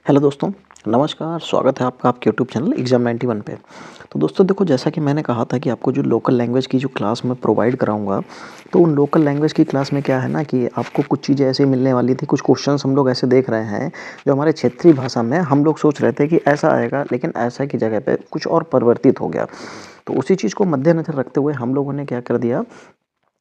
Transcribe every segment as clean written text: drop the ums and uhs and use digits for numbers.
Hello दोस्तों, नमस्कार। स्वागत है आपका आपके यूट्यूब चैनल एग्ज़ाम 91 पे। तो दोस्तों देखो, जैसा कि मैंने कहा था कि आपको जो लोकल लैंग्वेज की जो क्लास मैं प्रोवाइड कराऊंगा, तो उन लोकल लैंग्वेज की क्लास में क्या है ना कि आपको कुछ चीज़ें ऐसी मिलने वाली थी, कुछ क्वेश्चंस हम लोग ऐसे देख रहे हैं जो हमारे क्षेत्रीय भाषा में हम लोग सोच रहे थे कि ऐसा आएगा, लेकिन ऐसा की जगह पे कुछ और परिवर्तित हो गया। तो उसी चीज़ को मद्देनज़र रखते हुए हम लोगों ने क्या कर दिया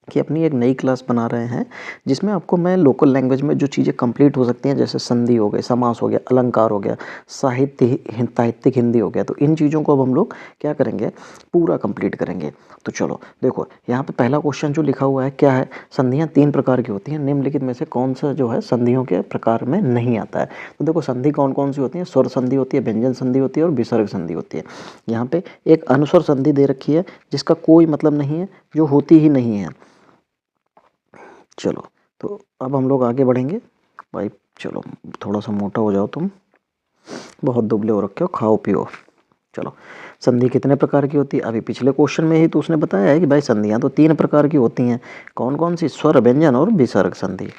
कि अपनी एक नई क्लास बना रहे हैं, जिसमें आपको मैं लोकल लैंग्वेज में जो चीज़ें कंप्लीट हो सकती हैं, जैसे संधि हो गई, समास हो गया, अलंकार हो गया, साहित्यिक हिंदी हो गया, तो इन चीज़ों को अब हम लोग क्या करेंगे, पूरा कंप्लीट करेंगे। तो चलो देखो, यहाँ पे पहला क्वेश्चन जो लिखा हुआ है क्या है, संधियाँ 3 प्रकार की होती हैं, निम्नलिखित में से कौन सा जो है संधियों के प्रकार में नहीं आता है। तो देखो, संधि कौन कौन सी होती है, स्वर संधि होती है, व्यंजन संधि होती है और विसर्ग संधि होती है। यहाँ पे एक अनुस्वर संधि दे रखी है, जिसका कोई मतलब नहीं है, जो होती ही नहीं है। चलो, तो अब हम लोग आगे बढ़ेंगे भाई। चलो, थोड़ा सा मोटा हो जाओ, तुम बहुत दुबले हो रखे हो, खाओ पियो। चलो, संधि कितने प्रकार की होती है, अभी पिछले क्वेश्चन में ही तो उसने बताया है कि भाई संधियां तो 3 प्रकार की होती हैं। कौन कौन सी, स्वर, व्यंजन और विसर्ग संधि।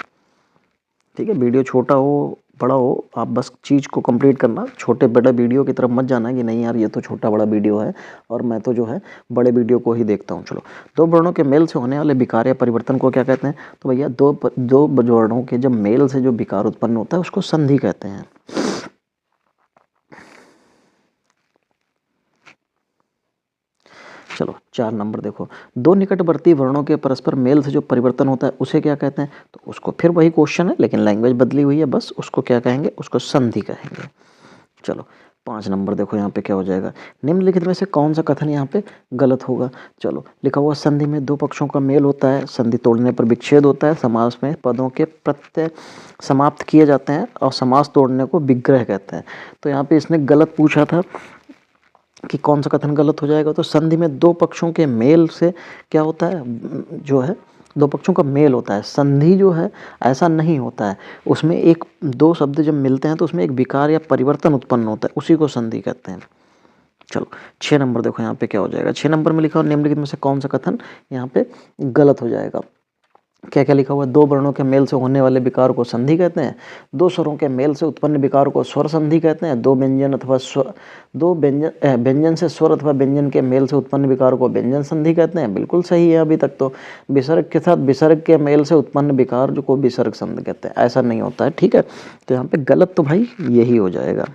ठीक है, वीडियो छोटा हो बड़ा हो, आप बस चीज़ को कंप्लीट करना, छोटे बड़े वीडियो की तरफ मत जाना कि नहीं यार ये तो छोटा बड़ा वीडियो है और मैं तो जो है बड़े वीडियो को ही देखता हूँ। चलो, दो वर्णों के मेल से होने वाले विकार या परिवर्तन को क्या कहते हैं, तो भैया दो वर्णों के जब मेल से जो विकार उत्पन्न होता है उसको संधि कहते हैं। चलो, 4 नंबर देखो, दो निकटवर्ती वर्णों के परस्पर मेल से जो परिवर्तन होता है उसे क्या कहते हैं, तो उसको फिर वही क्वेश्चन है लेकिन लैंग्वेज बदली हुई है, बस उसको क्या कहेंगे, उसको संधि कहेंगे। चलो, 5 नंबर देखो, यहाँ पे क्या हो जाएगा, निम्नलिखित में से कौन सा कथन यहाँ पे गलत होगा। चलो, लिखा हुआ संधि में दो पक्षों का मेल होता है, संधि तोड़ने पर विच्छेद होता है, समास में पदों के प्रत्यय समाप्त किए जाते हैं और समास तोड़ने को विग्रह कहते हैं। तो यहाँ पे इसने गलत पूछा था कि कौन सा कथन गलत हो जाएगा, तो संधि में दो पक्षों के मेल से क्या होता है, जो है दो पक्षों का मेल होता है। संधि जो है ऐसा नहीं होता है, उसमें एक दो शब्द जब मिलते हैं तो उसमें एक विकार या परिवर्तन उत्पन्न होता है, उसी को संधि कहते हैं। चलो, 6 नंबर देखो, यहाँ पे क्या हो जाएगा, 6 नंबर में लिखा हो निम्नलिखित में से कौन सा कथन यहाँ पे गलत हो जाएगा। क्या क्या लिखा हुआ है, दो वर्णों के मेल से होने वाले विकार को संधि कहते हैं, दो स्वरों के मेल से उत्पन्न विकार को स्वर संधि कहते हैं, दो व्यंजन अथवा स्वर, दो व्यंजन से स्वर अथवा व्यंजन के मेल से उत्पन्न विकार को व्यंजन संधि कहते हैं। बिल्कुल सही है अभी तक तो। विसर्ग के साथ विसर्ग के मेल से उत्पन्न विकार जो को विसर्ग संधि कहते हैं, ऐसा नहीं होता है। ठीक है, तो यहाँ पे गलत तो भाई यही हो जाएगा।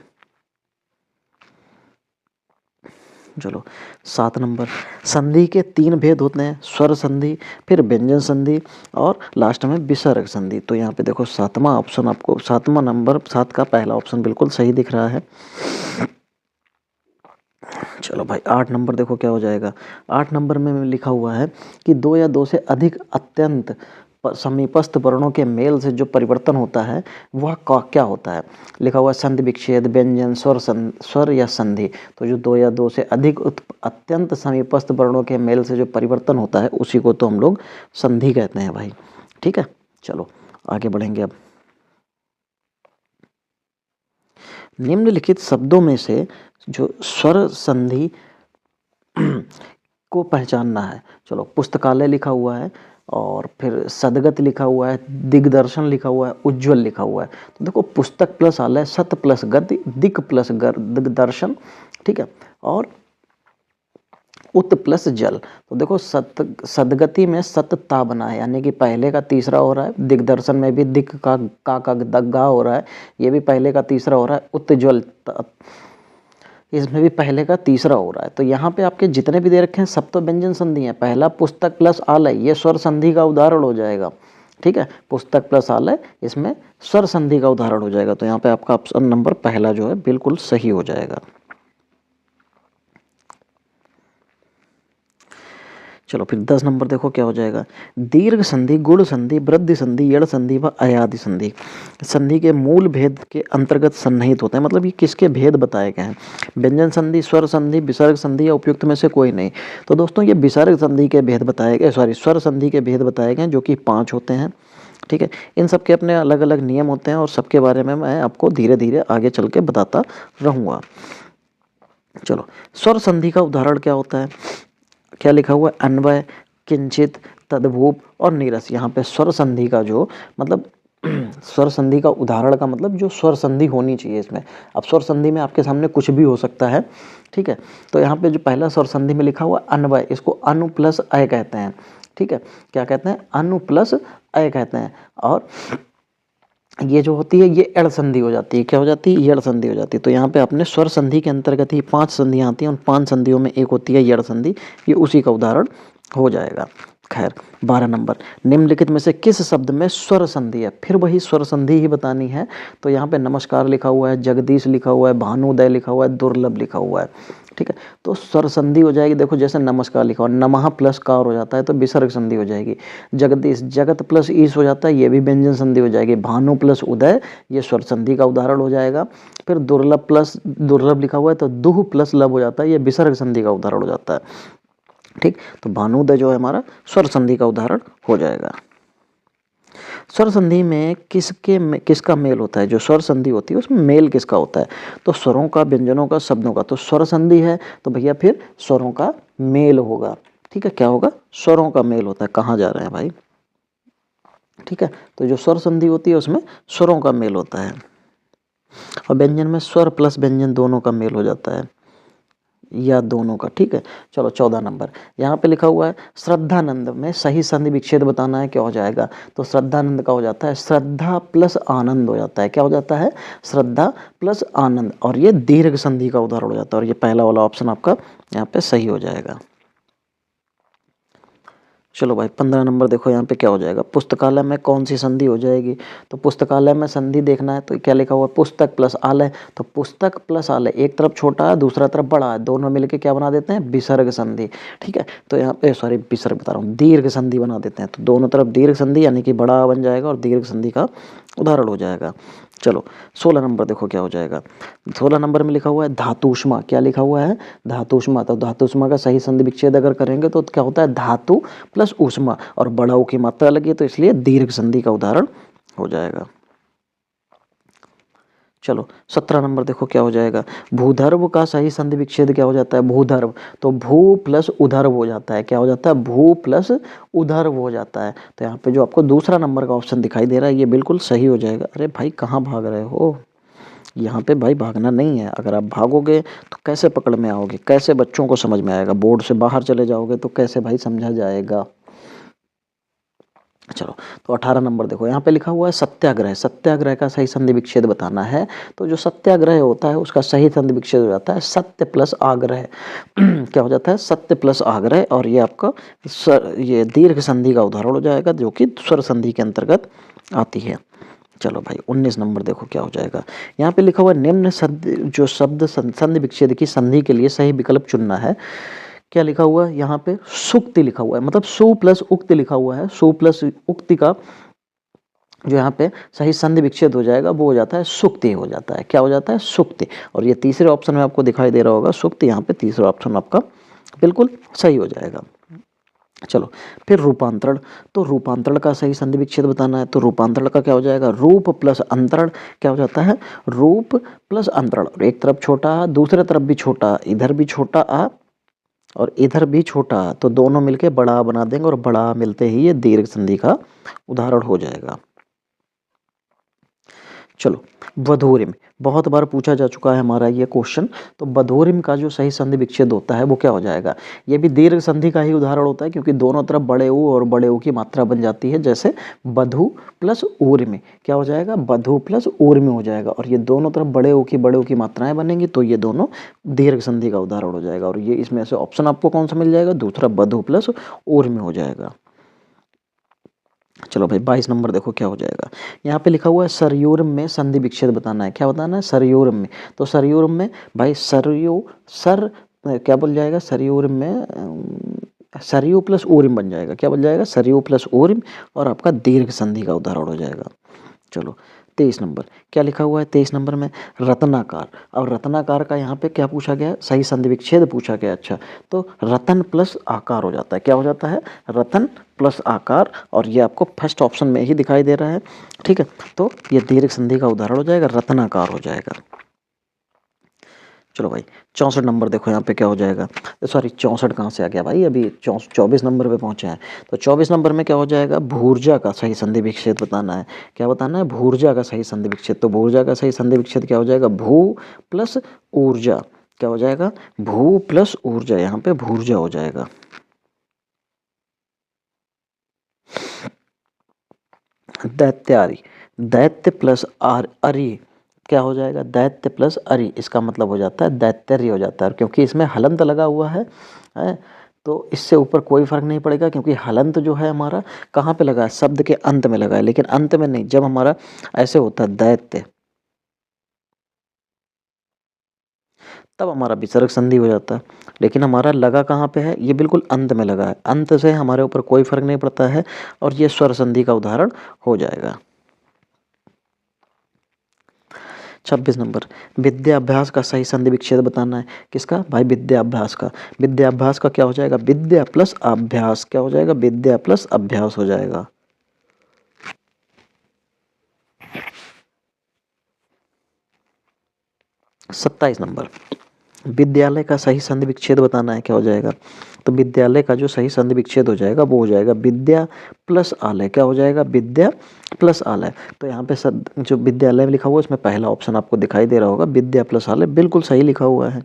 चलो, 7 नंबर, संधि के 3 भेद होते हैं, स्वर संधि, फिर व्यंजन संधि और लास्ट में विसर्ग संधि। तो यहाँ पे देखो, 7वां ऑप्शन आपको, 7वां नंबर, 7 का पहला ऑप्शन बिल्कुल सही दिख रहा है। चलो भाई, 8 नंबर देखो क्या हो जाएगा, 8 नंबर में लिखा हुआ है कि दो या दो से अधिक अत्यंत समीपस्थ वर्णों के मेल से जो परिवर्तन होता है वह क्या होता है। लिखा हुआ है संधि, विच्छेद, व्यंजन, स्वर या संधि। तो जो दो या दो से अधिक अत्यंत समीपस्थ वर्णों के मेल से जो परिवर्तन होता है उसी को तो हम लोग संधि कहते हैं भाई। ठीक है, चलो आगे बढ़ेंगे अब। निम्नलिखित शब्दों में से जो स्वर संधि को पहचानना है। चलो, पुस्तकालय लिखा हुआ है और फिर सदगत लिखा हुआ है, दिग्दर्शन लिखा हुआ है, उज्ज्वल लिखा हुआ है। तो देखो, पुस्तक प्लस आलय, सत प्लस गति, दिक प्लस दिग्दर्शन, ठीक है, और उत प्लस जल। तो देखो, सदगति में सतता बना है, यानी कि पहले का तीसरा हो रहा है, दिग्दर्शन में भी दिक का दग्गा हो रहा है, ये भी पहले का तीसरा हो रहा है, उज्ज्वल इसमें भी पहले का तीसरा हो रहा है। तो यहाँ पे आपके जितने भी दे रखे हैं सब तो व्यंजन संधि है। पहला पुस्तक प्लस आलय, ये स्वर संधि का उदाहरण हो जाएगा। ठीक है, पुस्तक प्लस आलय इसमें स्वर संधि का उदाहरण हो जाएगा। तो यहाँ पे आपका ऑप्शन नंबर पहला जो है बिल्कुल सही हो जाएगा। चलो, फिर 10 नंबर देखो क्या हो जाएगा, दीर्घ संधि, गुण संधि, वृद्धि संधि, यड़ संधि व अयादि संधि संधि के मूल भेद के अंतर्गत सन्निहित होते हैं। मतलब ये किसके भेद बताए गए हैं, व्यंजन संधि, स्वर संधि, विसर्ग संधि या उपयुक्त में से कोई नहीं। तो दोस्तों, ये विसर्ग संधि के भेद बताए गए, सॉरी स्वर संधि के भेद बताए गए जो कि 5 होते हैं। ठीक है, इन सब के अपने अलग अलग नियम होते हैं और सबके बारे में मैं आपको धीरे धीरे आगे चल के बताता रहूँगा। चलो, स्वर संधि का उदाहरण क्या होता है, क्या लिखा हुआ है, अन्वय, किंचित, तद्भूप और नीरस। यहाँ पे स्वर संधि का जो मतलब स्वर संधि का उदाहरण का मतलब जो स्वर संधि होनी चाहिए इसमें। अब स्वर संधि में आपके सामने कुछ भी हो सकता है, ठीक है। तो यहाँ पे जो पहला स्वर संधि में लिखा हुआ अन्वय, इसको अनु प्लस अय कहते हैं, ठीक है। क्या कहते हैं? अनु प्लस अय कहते हैं। और ये जो होती है ये एड़ संधि हो जाती है। क्या हो जाती है? एड़ संधि हो जाती है। तो यहाँ पे अपने स्वर संधि के अंतर्गत ही 5 संधियाँ आती हैं, उन 5 संधियों में एक होती है एड़ संधि, ये उसी का उदाहरण हो जाएगा। खैर 12 नंबर, निम्नलिखित में से किस शब्द में स्वर संधि है? फिर वही स्वर संधि ही बतानी है। तो यहाँ पे नमस्कार लिखा हुआ है, जगदीश लिखा हुआ है, भानुदय लिखा हुआ है, दुर्लभ लिखा हुआ है, ठीक है। तो स्वर संधि हो जाएगी, देखो जैसे नमस्कार लिखा हुआ, नमः प्लस कार हो जाता है तो विसर्ग संधि हो जाएगी। जगदीश, जगत प्लस ईश हो जाता है, ये भी व्यंजन संधि हो जाएगी। भानु प्लस उदय, ये स्वर संधि का उदाहरण हो जाएगा। फिर दुर्लभ प्लस दुर्लभ लिखा हुआ है तो दुह प्लस लब हो जाता है, ये विसर्ग संधि का उदाहरण हो जाता है, ठीक। तो भानुदय जो है हमारा स्वर संधि का उदाहरण हो जाएगा। स्वर संधि में किसका मेल होता है? जो स्वर संधि होती है उसमें मेल किसका होता है? तो स्वरों का, व्यंजनों का, शब्दों का। तो स्वर संधि है तो भैया फिर स्वरों का मेल होगा, ठीक है। क्या होगा? स्वरों का मेल होता है। कहाँ जा रहे हैं भाई? ठीक है। तो जो स्वर संधि होती है उसमें स्वरों का मेल होता है। और व्यंजन में स्वर प्लस व्यंजन दोनों का मेल हो जाता है, या दोनों का, ठीक है। चलो 14 नंबर, यहाँ पे लिखा हुआ है श्रद्धानंद में सही संधि विच्छेद बताना है। क्या हो जाएगा? तो श्रद्धानंद का हो जाता है श्रद्धा प्लस आनंद हो जाता है। क्या हो जाता है? श्रद्धा प्लस आनंद, और ये दीर्घ संधि का उदाहरण हो जाता है। और ये पहला वाला ऑप्शन आपका यहाँ पे सही हो जाएगा। चलो भाई 15 नंबर देखो यहाँ पे क्या हो जाएगा, पुस्तकालय में कौन सी संधि हो जाएगी? तो पुस्तकालय में संधि देखना है तो क्या लिखा हुआ है? पुस्तक प्लस आलय। तो पुस्तक प्लस आलय, एक तरफ छोटा है दूसरा तरफ बड़ा है, दोनों मिलके क्या बना देते हैं? विसर्ग संधि, ठीक है। तो यहाँ पे सॉरी विसर्ग बता रहा हूँ, दीर्घ संधि बना देते हैं। तो दोनों तरफ दीर्घ संधि यानी कि बड़ा बन जाएगा और दीर्घ संधि का उदाहरण हो जाएगा। चलो 16 नंबर देखो क्या हो जाएगा। 16 नंबर में लिखा हुआ है धातुष्मा। क्या लिखा हुआ है? धातुष्मा। तो धातुष्मा का सही संधि विच्छेद अगर करेंगे तो क्या होता है? धातु प्लस ऊष्मा, और बड़ा ऊ की मात्रा लगी है तो इसलिए दीर्घ संधि का उदाहरण हो जाएगा। चलो 17 नंबर देखो क्या हो जाएगा, भूधर्व का सही संधि विच्छेद क्या हो जाता है? भूधर्व। तो भू प्लस उधर्व हो जाता है। क्या हो जाता है? भू प्लस उधर्व हो जाता है। तो यहाँ पे जो आपको दूसरा नंबर का ऑप्शन दिखाई दे रहा है ये बिल्कुल सही हो जाएगा। अरे भाई कहाँ भाग रहे हो? यहाँ पे भाई भागना नहीं है। अगर आप भागोगे तो कैसे पकड़ में आओगे? कैसे बच्चों को समझ में आएगा? बोर्ड से बाहर चले जाओगे तो कैसे भाई समझा जाएगा? चलो तो 18 नंबर देखो यहाँ पे लिखा हुआ है सत्याग्रह। सत्याग्रह का सही संधि विच्छेद बताना है। तो जो सत्याग्रह होता है उसका सही संधि विच्छेद हो जाता है सत्य प्लस आग्रह। क्या हो जाता है? सत्य प्लस आग्रह, और ये आपका ये दीर्घ संधि का उदाहरण हो जाएगा जो कि स्वर संधि के अंतर्गत आती है। चलो भाई 19 नंबर देखो क्या हो जाएगा। यहाँ पे लिखा हुआ है निम्न जो शब्द संधि विच्छेद की संधि के लिए सही विकल्प चुनना है। क्या लिखा हुआ है यहाँ पे? सुक्ति लिखा हुआ है, मतलब सु प्लस उक्ति लिखा हुआ है। सु प्लस उक्ति का जो यहाँ पे सही संधि विच्छेद हो जाएगा वो हो जाता है सुक्ति हो जाता है। क्या हो जाता है? सुक्ति। और ये तीसरे ऑप्शन में आपको दिखाई दे रहा होगा सुक्ति, यहाँ पे तीसरा ऑप्शन आपका बिल्कुल सही हो जाएगा। चलो फिर रूपांतरण। तो रूपांतरण का सही संधि विच्छेद बताना है। तो रूपांतरण का क्या हो जाएगा? रूप प्लस अंतरण। क्या हो जाता है? रूप प्लस अंतरण। एक तरफ छोटा आ, दूसरे तरफ भी छोटा, इधर भी छोटा आ और इधर भी छोटा, तो दोनों मिलके बड़ा बना देंगे और बड़ा मिलते ही ये दीर्घ संधि का उदाहरण हो जाएगा। चलो वधूरिम, बहुत बार पूछा जा चुका है हमारा ये क्वेश्चन। तो वधूरिम का जो सही संधि विच्छेद होता है वो क्या हो जाएगा? ये भी दीर्घ संधि का ही उदाहरण होता है क्योंकि दोनों तरफ बड़े ऊ और बड़े ऊ की मात्रा बन जाती है। जैसे बधु प्लस ऊर्मी, क्या हो जाएगा? बधु प्लस ऊर्मी हो जाएगा, और ये दोनों तरफ बड़े ऊ की मात्राएं बनेंगी तो ये दोनों दीर्घ संधि का उदाहरण हो जाएगा। और ये इसमें से ऑप्शन आपको कौन सा मिल जाएगा? दूसरा बधु प्लस ऊर्मी हो जाएगा। चलो भाई 22 नंबर देखो क्या हो जाएगा। यहाँ पे लिखा हुआ है सरयूरम में संधि विच्छेद बताना है। क्या बताना है? सरयूरम में। तो सरयूरम में भाई क्या बन जाएगा? सरयूरम में सरयू प्लस ऊरिम बन जाएगा। क्या बन जाएगा? सरयू प्लस ऊरिम, और आपका दीर्घ संधि का उदाहरण हो जाएगा। चलो 23 नंबर क्या लिखा हुआ है? 23 नंबर में रत्नाकार। और रत्नाकार का यहाँ पे क्या पूछा गया? सही संधि विच्छेद पूछा गया। अच्छा, तो रतन प्लस आकार हो जाता है। क्या हो जाता है? रतन प्लस आकार, और ये आपको फर्स्ट ऑप्शन में ही दिखाई दे रहा है, ठीक है। तो ये दीर्घ संधि का उदाहरण हो जाएगा, रत्नाकार हो जाएगा। चलो भाई 64 नंबर देखो यहाँ पे क्या हो जाएगा, सॉरी 64 कहाँ से आ गया भाई, अभी 24 नंबर पे पहुँचे हैं। तो 24 नंबर में क्या हो जाएगा, भूर्जा का सही संधि विच्छेद बताना है। क्या बताना है, भूर्जा का सही संधि विच्छेद। तो भूर्जा का सही संधि विच्छेद क्या हो जाएगा, भू प्लस ऊर्जा। क्या हो जाएगा, भू प्लस ऊर्जा, यहाँ पे भूर्जा हो जाएगा। दैत्यारी, दैत्य प्लस आर अरि, क्या हो जाएगा, दैत्य प्लस अरि, इसका मतलब हो जाता है दैत्यरी हो जाता है। क्योंकि इसमें हलंत लगा हुआ है तो इससे ऊपर कोई फर्क नहीं पड़ेगा, क्योंकि हलंत जो है हमारा कहाँ पे लगा है, शब्द के अंत में लगा है, लेकिन अंत में नहीं। जब हमारा ऐसे होता है दैत्य, तब हमारा विसर्ग संधि हो जाता है। लेकिन हमारा लगा कहाँ पे है, ये बिल्कुल अंत में लगा है, अंत से हमारे ऊपर कोई फर्क नहीं पड़ता है, और ये स्वर संधि का उदाहरण हो जाएगा। 26 नंबर, विद्याभ्यास का सही संधि विच्छेद बताना है। किसका भाई, विद्याभ्यास का। विद्याभ्यास का क्या हो जाएगा, विद्या प्लस अभ्यास। क्या हो जाएगा, विद्या प्लस अभ्यास हो जाएगा। सत्ताईस नंबर, विद्यालय का सही संधि विच्छेद बताना है। क्या हो जाएगा, तो विद्यालय का जो सही संधि विच्छेद हो जाएगा वो हो जाएगा विद्या प्लस आलय। क्या हो जाएगा, विद्या प्लस आलय। तो यहाँ पे जो विद्यालय में लिखा हुआ है उसमें पहला ऑप्शन आपको दिखाई दे रहा होगा, विद्या प्लस आलय, बिल्कुल सही लिखा हुआ है।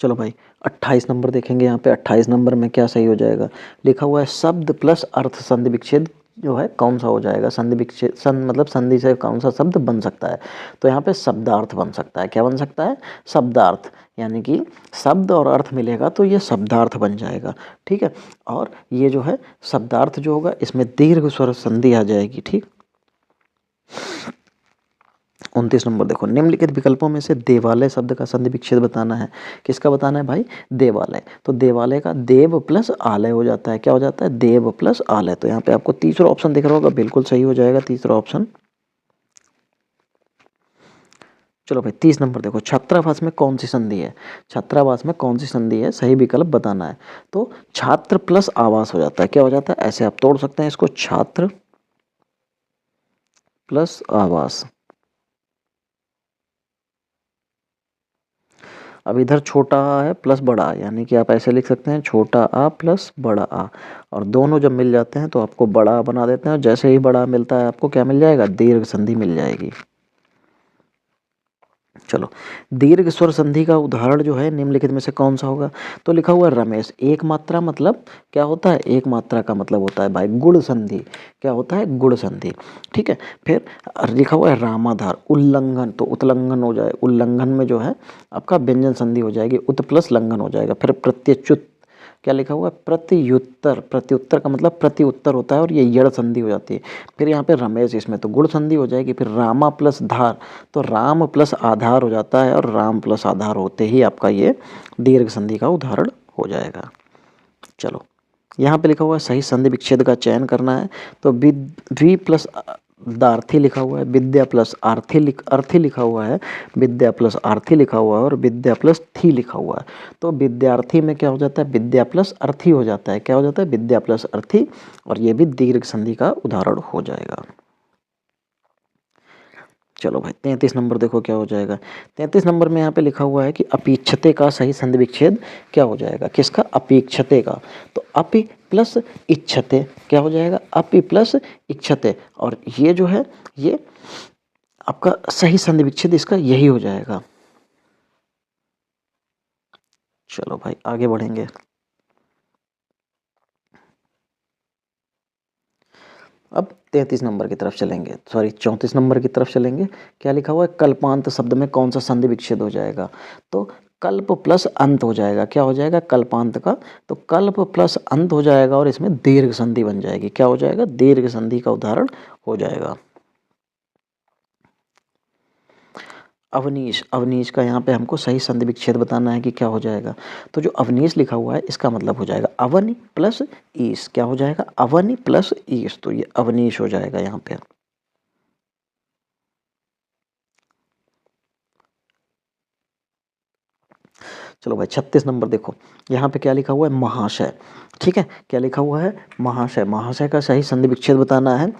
चलो भाई 28 नंबर देखेंगे। यहाँ पे 28 नंबर में क्या सही हो जाएगा, लिखा हुआ है शब्द प्लस अर्थ संधि विच्छेद जो है कौन सा हो जाएगा, संधि विच्छेद मतलब संधि से कौन सा शब्द बन सकता है। तो यहाँ पे शब्दार्थ बन सकता है। क्या बन सकता है, शब्दार्थ, यानी कि शब्द और अर्थ मिलेगा तो ये शब्दार्थ बन जाएगा। ठीक है, और ये जो है शब्दार्थ जो होगा इसमें दीर्घ स्वर संधि आ जाएगी। ठीक, 29 नंबर देखो, निम्नलिखित विकल्पों में से देवालय शब्द का संधि विच्छेद बताना है। किसका बताना है भाई, देवालय। तो देवालय का देव प्लस आलय हो जाता है। क्या हो जाता है, देव प्लस आलय। तो यहाँ पे आपको तीसरा ऑप्शन दिख रहा होगा, बिल्कुल सही हो जाएगा तीसरा ऑप्शन। चलो भाई 30 नंबर देखो, छात्रावास में कौन सी संधि है, छात्रावास में कौन सी संधि है, सही विकल्प बताना है। तो छात्र प्लस आवास हो जाता है। क्या हो जाता है, ऐसे आप तोड़ सकते हैं इसको, छात्र प्लस आवास। अब इधर छोटा आ है प्लस बड़ा आ, यानी कि आप ऐसे लिख सकते हैं छोटा आ प्लस बड़ा आ, और दोनों जब मिल जाते हैं तो आपको बड़ा आ बना देते हैं, और जैसे ही बड़ा मिलता है आपको क्या मिल जाएगा, दीर्घ संधि मिल जाएगी। चलो, दीर्घ स्वर संधि का उदाहरण जो है निम्नलिखित में से कौन सा होगा। तो लिखा हुआ है रमेश। एक मात्रा मतलब क्या होता है, एक मात्रा का मतलब होता है भाई गुण संधि। क्या होता है, गुण संधि। ठीक है, फिर लिखा हुआ है रामाधार। उल्लंघन, तो उत्लंघन हो जाए, उल्लंघन में जो है आपका व्यंजन संधि हो जाएगी, उत प्लस लंघन हो जाएगा। फिर प्रत्युच्युत, क्या लिखा हुआ है, प्रत्युत्तर। प्रत्युत्तर का मतलब प्रति उत्तर होता है, और ये यड़ संधि हो जाती है। फिर यहाँ पे रमेश, इसमें तो गुण संधि हो जाएगी। फिर रामा प्लस धार, तो राम प्लस आधार हो जाता है, और राम प्लस आधार होते ही आपका ये दीर्घ संधि का उदाहरण हो जाएगा। चलो, यहाँ पे लिखा हुआ है सही संधि विच्छेद का चयन करना है। तो द्वि प्लस दार्थी लिखा हुआ है, विद्या प्लस अर्थी लिखा हुआ है, विद्या प्लस आर्थी लिखा हुआ है, और विद्या प्लस थी लिखा हुआ है। तो विद्यार्थी में क्या हो जाता है, विद्या प्लस अर्थी हो जाता है। क्या हो जाता है, विद्या प्लस अर्थी, और ये भी दीर्घ संधि का उदाहरण हो जाएगा। चलो भाई 33 नंबर देखो क्या हो जाएगा। 33 नंबर में यहाँ पे लिखा हुआ है कि अपेक्षते का सही संधि विच्छेद क्या हो जाएगा, किसका, अपेक्षते का। तो अपि प्लस इच्छते, क्या हो जाएगा, अपि प्लस इच्छते, और ये जो है ये आपका सही संधि विच्छेद इसका यही हो जाएगा। चलो भाई आगे बढ़ेंगे। अब 33 नंबर की तरफ चलेंगे, सॉरी 34 नंबर की तरफ चलेंगे। क्या लिखा हुआ है, कल्पांत शब्द में कौन सा संधि विच्छेद हो जाएगा। तो कल्प प्लस अंत हो जाएगा। क्या हो जाएगा, कल्पांत का, तो कल्प प्लस अंत हो जाएगा, और इसमें दीर्घ संधि बन जाएगी। क्या हो जाएगा, दीर्घ संधि का उदाहरण हो जाएगा। अवनीश, अवनीश का यहाँ पे हमको सही संधि विच्छेद बताना है कि क्या हो जाएगा। तो जो अवनीश लिखा हुआ है इसका मतलब हो जाएगा अवनि प्लस ईश। क्या हो जाएगा, अवनि प्लस ईश, तो ये अवनीश हो जाएगा यहाँ पे। चलो भाई 36 नंबर देखो, यहाँ पे क्या लिखा हुआ है, महाशय। ठीक है, क्या लिखा हुआ है, महाशय। महाशय का सही संधि विच्छेद बताना है।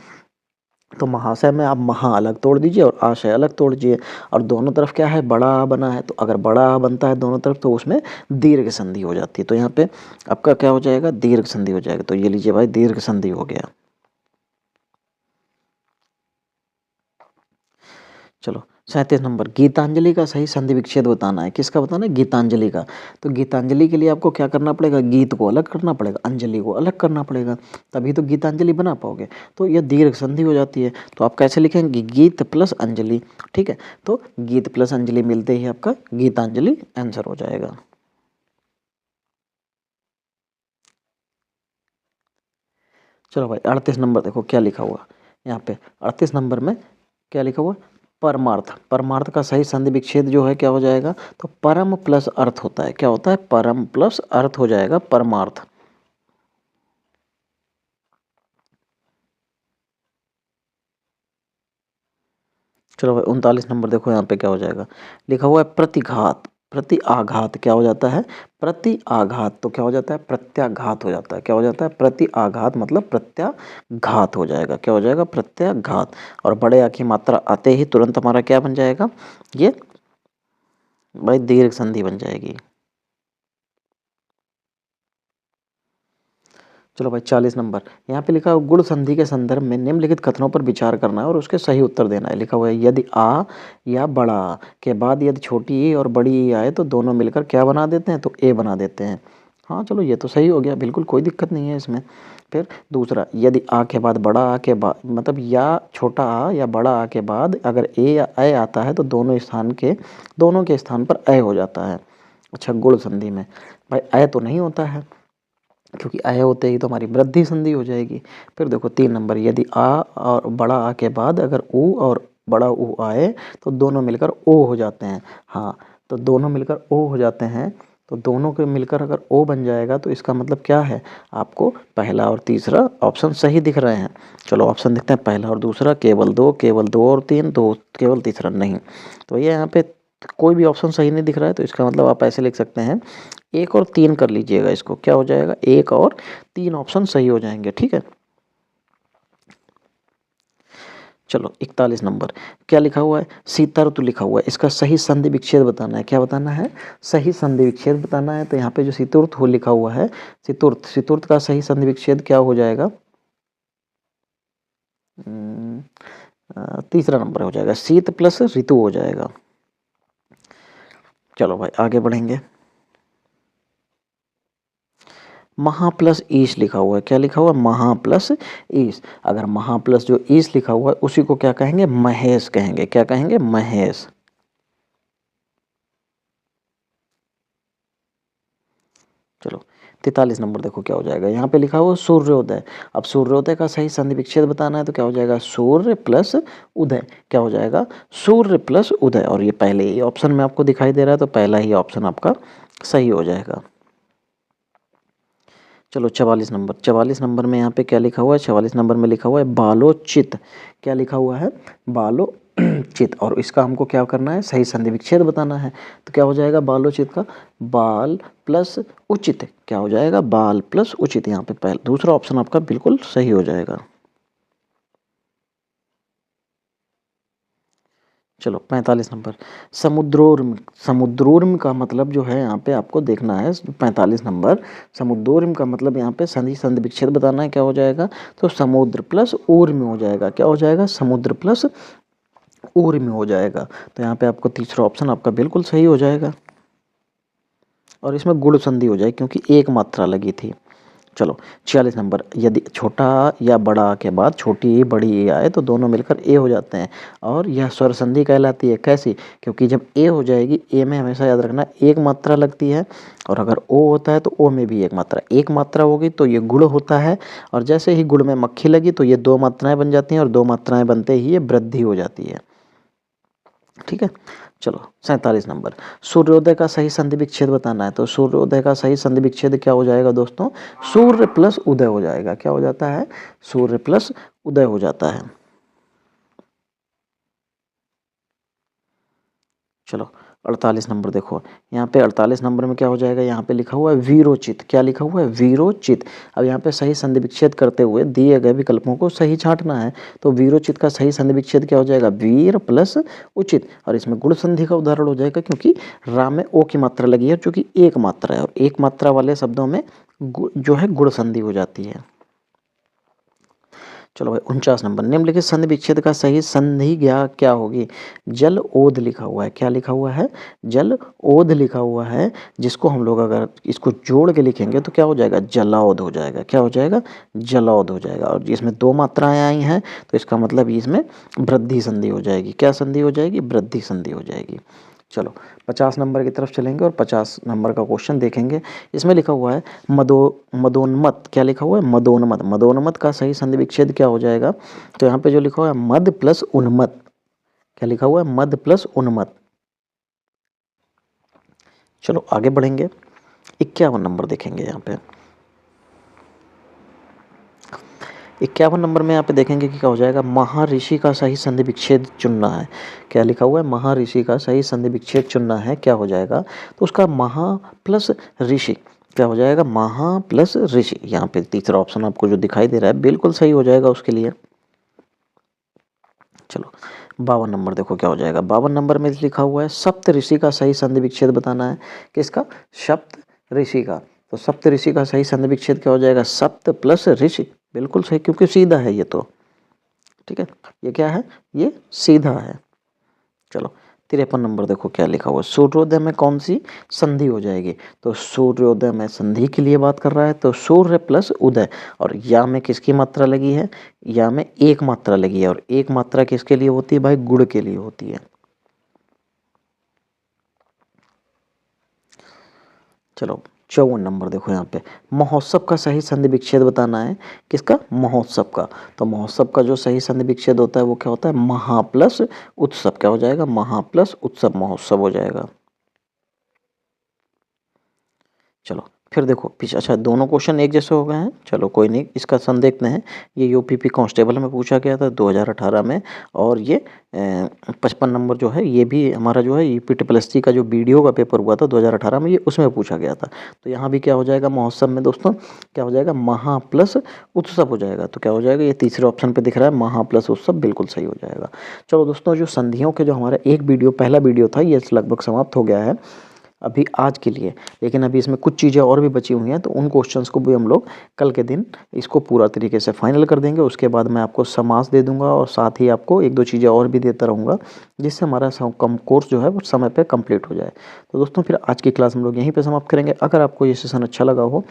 तो महाशय में आप महा अलग तोड़ दीजिए और आशय अलग तोड़ दीजिए, और दोनों तरफ क्या है, बड़ा आ बना है, तो अगर बड़ा आ बनता है दोनों तरफ तो उसमें दीर्घ संधि हो जाती है। तो यहाँ पे आपका क्या हो जाएगा, दीर्घ संधि हो जाएगा। तो ये लीजिए भाई, दीर्घ संधि हो गया। चलो 37 नंबर, गीतांजलि का सही संधि विच्छेद बताना है। किसका बताना है, गीतांजलि का। तो गीतांजलि के लिए आपको क्या करना पड़ेगा, गीत को अलग करना पड़ेगा, अंजलि को अलग करना पड़ेगा, तभी तो गीतांजलि बना पाओगे। तो यह दीर्घ संधि हो जाती है। तो आप कैसे लिखेंगे, गीत प्लस अंजलि। ठीक है, तो गीत प्लस अंजलि मिलते ही आपका गीतांजलि आंसर हो जाएगा। चलो भाई 38 नंबर देखो क्या लिखा हुआ यहाँ पे। 38 नंबर में क्या लिखा हुआ, परमार्थ। परमार्थ का सही संधि विच्छेद जो है क्या हो जाएगा, तो परम प्लस अर्थ होता है। क्या होता है, परम प्लस अर्थ हो जाएगा परमार्थ। चलो भाई 39 नंबर देखो यहाँ पे क्या हो जाएगा, लिखा हुआ है प्रतिघात। प्रति आघात क्या हो जाता है, प्रति आघात तो क्या हो जाता है, प्रत्याघात हो जाता है। क्या हो जाता है, प्रति आघात मतलब प्रत्याघात हो जाएगा। क्या हो जाएगा, प्रत्याघात। और बड़े आ की मात्रा आते ही तुरंत हमारा क्या बन जाएगा, ये भाई दीर्घ संधि बन जाएगी। चलो भाई 40 नंबर, यहाँ पे लिखा है गुण संधि के संदर्भ में निम्नलिखित कथनों पर विचार करना है और उसके सही उत्तर देना है। लिखा हुआ है, यदि आ या बड़ा आ के बाद यदि छोटी ए और बड़ी ए आए तो दोनों मिलकर क्या बना देते हैं, तो ए बना देते हैं। हाँ चलो ये तो सही हो गया, बिल्कुल कोई दिक्कत नहीं है इसमें। फिर दूसरा, यदि आ के बाद बड़ा आ के बाद मतलब या छोटा आ या बड़ा आ के बाद अगर ए या ए आता है तो दोनों के स्थान पर ए हो जाता है। अच्छा, गुण संधि में भाई ए तो नहीं होता है, क्योंकि अय होते ही तो हमारी वृद्धि संधि हो जाएगी। फिर देखो 3 नंबर, यदि आ और बड़ा आ के बाद अगर ऊ और बड़ा ऊ आए तो दोनों मिलकर ओ हो जाते हैं। हाँ, तो दोनों मिलकर ओ हो जाते हैं, तो दोनों के मिलकर अगर ओ बन जाएगा तो इसका मतलब क्या है, आपको पहला और तीसरा ऑप्शन सही दिख रहे हैं। चलो ऑप्शन देखते हैं, पहला और दूसरा केवल दो और तीन, दो केवल तीसरा नहीं। तो ये यहाँ पे कोई भी ऑप्शन सही नहीं दिख रहा है, तो इसका मतलब आप ऐसे लिख सकते हैं, एक और तीन कर लीजिएगा इसको। क्या हो जाएगा, एक और तीन ऑप्शन सही हो जाएंगे। ठीक है, चलो 41 नंबर क्या लिखा हुआ है, शीत ऋतु लिखा हुआ है, इसका सही संधि विच्छेद बताना है। क्या बताना है, सही संधि विच्छेद बताना है। तो यहाँ पे जो शीतुर्थ हो लिखा हुआ है, शीतुर्थ का सही संधि विच्छेद क्या हो जाएगा, हम्म, तीसरा नंबर हो जाएगा, शीत प्लस ऋतु हो जाएगा। चलो भाई आगे बढ़ेंगे। महा प्लस ईश लिखा हुआ है। क्या लिखा हुआ है, महा प्लस ईश। अगर महा प्लस जो ईश लिखा हुआ है उसी को क्या कहेंगे, महेश कहेंगे। क्या कहेंगे, महेश। चलो 43 नंबर देखो क्या हो जाएगा, यहाँ पे लिखा हुआ सूर्योदय। अब सूर्योदय का सही संधि विच्छेद बताना है, तो क्या हो जाएगा, सूर्य प्लस उदय। क्या हो जाएगा, सूर्य प्लस उदय। और ये पहले ही ऑप्शन में आपको दिखाई दे रहा है, तो पहला ही ऑप्शन आपका सही हो जाएगा। चलो 44 नंबर में यहाँ पे क्या लिखा हुआ है, 44 नंबर में लिखा हुआ है बालोचित। क्या लिखा हुआ है, बालोचित। और इसका हमको क्या करना है, सही संधि विच्छेद बताना है। तो क्या हो जाएगा बालोचित का, बाल प्लस उचित। क्या हो जाएगा, बाल प्लस उचित। यहाँ पे पहला दूसरा ऑप्शन आपका बिल्कुल सही हो जाएगा। चलो 45 नंबर, समुद्रोर्म। समुद्रोर्म का मतलब जो है यहाँ पे आपको देखना है, 45 नंबर, समुद्रोर्म का मतलब यहाँ पे संधि विच्छेद बताना है। क्या हो जाएगा, तो समुद्र प्लस ऊर्म हो जाएगा। क्या हो जाएगा, समुद्र प्लस ऊर्म हो जाएगा। तो यहाँ पे आपको तीसरा ऑप्शन आपका बिल्कुल सही हो जाएगा, और इसमें गुण संधि हो जाएगी क्योंकि एक मात्रा लगी थी। चलो 46 नंबर, यदि छोटा या बड़ा के बाद छोटी ए बड़ी ए आए तो दोनों मिलकर ए हो जाते हैं, और यह स्वर संधि कहलाती है। कैसी, क्योंकि जब ए हो जाएगी, ए में हमेशा याद रखना एक मात्रा लगती है, और अगर ओ होता है तो ओ में भी एक मात्रा होगी तो ये गुण होता है, और जैसे ही गुण में मक्खी लगी तो ये दो मात्राएं बन जाती हैं, और दो मात्राएं बनते ही ये वृद्धि हो जाती है। ठीक है, चलो 47 नंबर, सूर्योदय का सही संधि विच्छेद बताना है। तो सूर्योदय का सही संधि विच्छेद क्या हो जाएगा दोस्तों, सूर्य प्लस उदय हो जाएगा। क्या हो जाता है, सूर्य प्लस उदय हो जाता है। चलो 48 नंबर देखो, यहाँ पे 48 नंबर में क्या हो जाएगा, यहाँ पे लिखा हुआ है वीरोचित। क्या लिखा हुआ है, वीरोचित। अब यहाँ पे सही संधि विच्छेद करते हुए दिए गए विकल्पों को सही छांटना है। तो वीरोचित का सही संधि विच्छेद क्या हो जाएगा, वीर प्लस उचित, और इसमें गुण संधि का उदाहरण हो जाएगा क्योंकि रा में ओ की मात्रा लगी है जो कि एक मात्रा है, और एक मात्रा वाले शब्दों में जो है गुण संधि हो जाती है। चलो भाई 49 नंबर, निम्नलिखित संधि विच्छेद का सही संधिज्ञा क्या होगी। जल ओध लिखा हुआ है। क्या लिखा हुआ है, जल ओध लिखा हुआ है, जिसको हम लोग अगर इसको जोड़ के लिखेंगे तो क्या हो जाएगा, जलौध हो जाएगा। क्या हो जाएगा, जलौध हो जाएगा। और इसमें दो मात्राएं आई हैं तो इसका मतलब इसमें वृद्धि संधि हो जाएगी। क्या संधि हो जाएगी, वृद्धि संधि हो जाएगी। चलो 50 नंबर की तरफ चलेंगे और 50 नंबर का क्वेश्चन देखेंगे। इसमें लिखा हुआ है मदोन्मत। क्या लिखा हुआ है, मदोन्मत। मदोन्मत का सही संधि विच्छेद क्या हो जाएगा, तो यहाँ पे जो लिखा हुआ है मद प्लस उन्मत। क्या लिखा हुआ है, मद प्लस उन्मत। चलो आगे बढ़ेंगे, 51 नंबर देखेंगे। यहाँ पे 51 नंबर में यहाँ पे देखेंगे कि क्या हो जाएगा, महर्षि का सही संधि विच्छेद चुनना है। क्या लिखा हुआ है, महर्षि का सही संधि विच्छेद चुनना है। क्या हो जाएगा, तो उसका महा प्लस ऋषि। क्या हो जाएगा, महा प्लस ऋषि। यहाँ पे तीसरा ऑप्शन आपको जो दिखाई दे रहा है बिल्कुल सही हो जाएगा उसके लिए। चलो 52 नंबर देखो क्या हो जाएगा। 52 नंबर में लिखा हुआ है सप्त ऋषि का सही संधि विच्छेद बताना है। किसका, सप्त ऋषि का। तो सप्त ऋषि का सही संधि विच्छेद क्या हो जाएगा, सप्त प्लस ऋषि। बिल्कुल सही, क्योंकि सीधा है ये तो। ठीक है, ये क्या है, ये सीधा है। चलो 53 नंबर देखो क्या लिखा हुआ है, सूर्योदय में कौन सी संधि हो जाएगी। तो सूर्योदय में संधि के लिए बात कर रहा है, तो सूर्य प्लस उदय, और या में किसकी मात्रा लगी है, या में एक मात्रा लगी है, और एक मात्रा किसके लिए होती है भाई, गुण के लिए होती है। चलो 54 नंबर देखो, यहाँ पे महोत्सव का सही संधि विच्छेद बताना है। किसका, महोत्सव का। तो महोत्सव का जो सही संधि विच्छेद होता है वो क्या होता है, महा प्लस उत्सव। क्या हो जाएगा, महा प्लस उत्सव, महोत्सव हो जाएगा। चलो फिर देखो पीछे, अच्छा दोनों क्वेश्चन एक जैसे हो गए हैं। चलो कोई नहीं, इसका सन देखते हैं। ये यूपीपी कांस्टेबल में पूछा गया था 2018 में, और ये 55 नंबर जो है ये भी हमारा जो है यूपी ट्रिपल का जो वीडियो का पेपर हुआ था 2018 में, ये उसमें पूछा गया था। तो यहाँ भी क्या हो जाएगा, महोत्सव में दोस्तों क्या हो जाएगा, महा प्लस उत्सव हो जाएगा। तो क्या हो जाएगा, ये तीसरे ऑप्शन पर दिख रहा है महा प्लस उत्सव, बिल्कुल सही हो जाएगा। चलो दोस्तों, जो संधियों के जो हमारा एक वीडियो पहला वीडियो था ये लगभग समाप्त हो गया है अभी आज के लिए, लेकिन अभी इसमें कुछ चीज़ें और भी बची हुई हैं, तो उन क्वेश्चंस को भी हम लोग कल के दिन इसको पूरा तरीके से फाइनल कर देंगे। उसके बाद मैं आपको समास दे दूंगा और साथ ही आपको एक दो चीज़ें और भी देता रहूँगा, जिससे हमारा कम कोर्स जो है वो समय पे कंप्लीट हो जाए। तो दोस्तों फिर आज की क्लास हम लोग यहीं पर समाप्त करेंगे। अगर आपको ये सेशन अच्छा लगा हो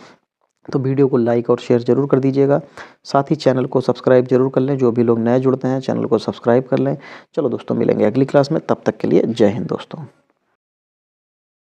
तो वीडियो को लाइक और शेयर जरूर कर दीजिएगा। साथ ही चैनल को सब्सक्राइब जरूर कर लें, जो भी लोग नए जुड़ते हैं चैनल को सब्सक्राइब कर लें। चलो दोस्तों मिलेंगे अगली क्लास में, तब तक के लिए जय हिंद दोस्तों।